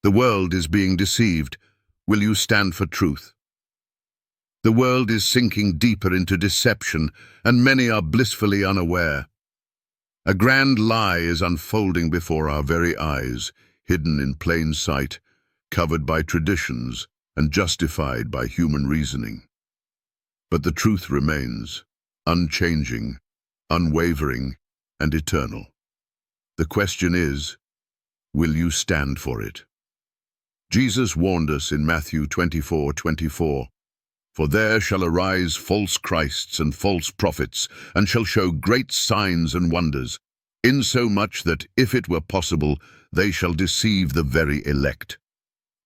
The world is being deceived. Will you stand for truth? The world is sinking deeper into deception, and many are blissfully unaware. A grand lie is unfolding before our very eyes, hidden in plain sight, covered by traditions and justified by human reasoning. But the truth remains, unchanging, unwavering, and eternal. The question is, will you stand for it? Jesus warned us in Matthew 24:24, "For there shall arise false Christs and false prophets, and shall show great signs and wonders, insomuch that, if it were possible, they shall deceive the very elect."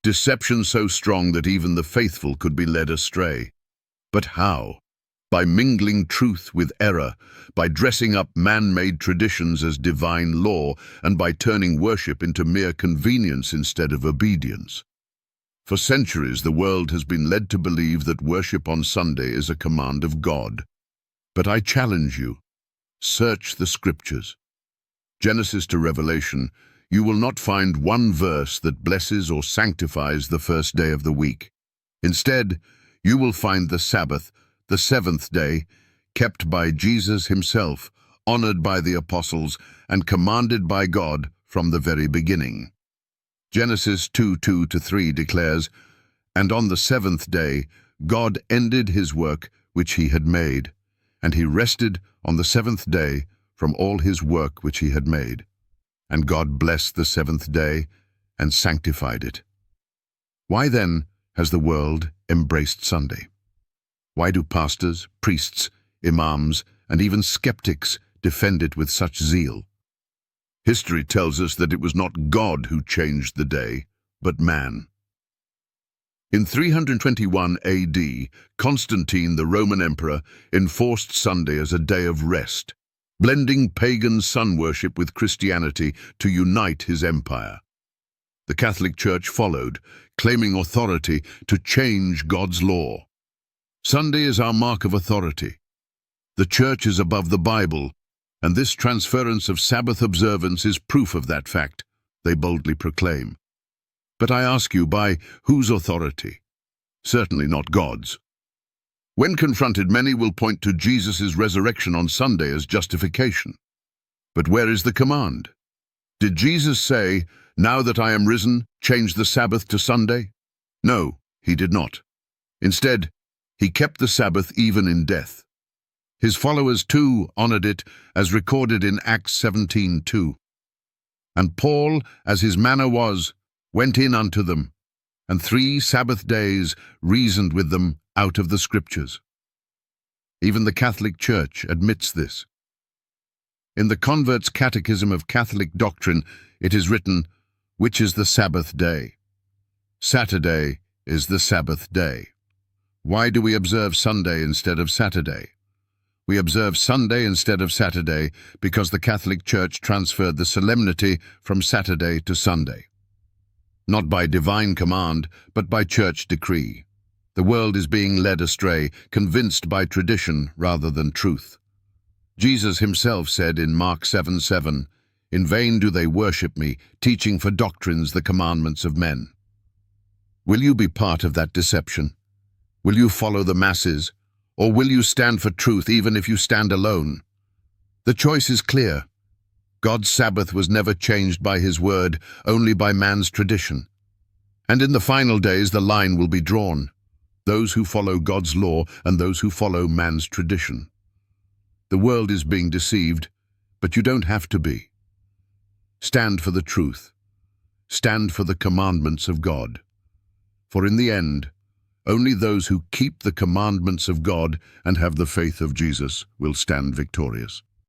Deception so strong that even the faithful could be led astray. But how? By mingling truth with error, by dressing up man-made traditions as divine law, and by turning worship into mere convenience instead of obedience. For centuries, the world has been led to believe that worship on Sunday is a command of God. But I challenge you, search the scriptures. Genesis to Revelation, you will not find one verse that blesses or sanctifies the first day of the week. Instead, you will find the Sabbath, the seventh day, kept by Jesus himself, honored by the apostles, and commanded by God from the very beginning. Genesis 2:2-3 declares, "And on the seventh day God ended his work which he had made, and he rested on the seventh day from all his work which he had made. And God blessed the seventh day and sanctified it." Why then has the world embraced Sunday? Why do pastors, priests, imams, and even skeptics defend it with such zeal? History tells us that it was not God who changed the day, but man. In 321 AD, Constantine, the Roman emperor, enforced Sunday as a day of rest, blending pagan sun worship with Christianity to unite his empire. The Catholic Church followed, claiming authority to change God's law. Sunday is our mark of authority. The Church is above the Bible, and this transference of Sabbath observance is proof of that fact, they boldly proclaim. But I ask you, by whose authority? Certainly not God's. When confronted, many will point to Jesus' resurrection on Sunday as justification. But where is the command? Did Jesus say, "Now that I am risen, change the Sabbath to Sunday"? No, he did not. Instead, he kept the Sabbath even in death. His followers too honored it, as recorded in Acts 17:2. "And Paul, as his manner was, went in unto them, and 3 Sabbath days reasoned with them out of the Scriptures." Even the Catholic Church admits this. In the Convert's Catechism of Catholic Doctrine, it is written, "Which is the Sabbath day?" Saturday is the Sabbath day. Why do we observe Sunday instead of Saturday? We observe Sunday instead of Saturday because the Catholic Church transferred the solemnity from Saturday to Sunday. Not by divine command, but by church decree. The world is being led astray, convinced by tradition rather than truth. Jesus himself said in Mark 7:7, "In vain do they worship me, teaching for doctrines the commandments of men." Will you be part of that deception? Will you follow the masses, or will you stand for truth even if you stand alone? The choice is clear. God's Sabbath was never changed by his word, only by man's tradition. And in the final days the line will be drawn. Those who follow God's law and those who follow man's tradition. The world is being deceived, but you don't have to be. Stand for the truth. Stand for the commandments of God. For in the end, only those who keep the commandments of God and have the faith of Jesus will stand victorious.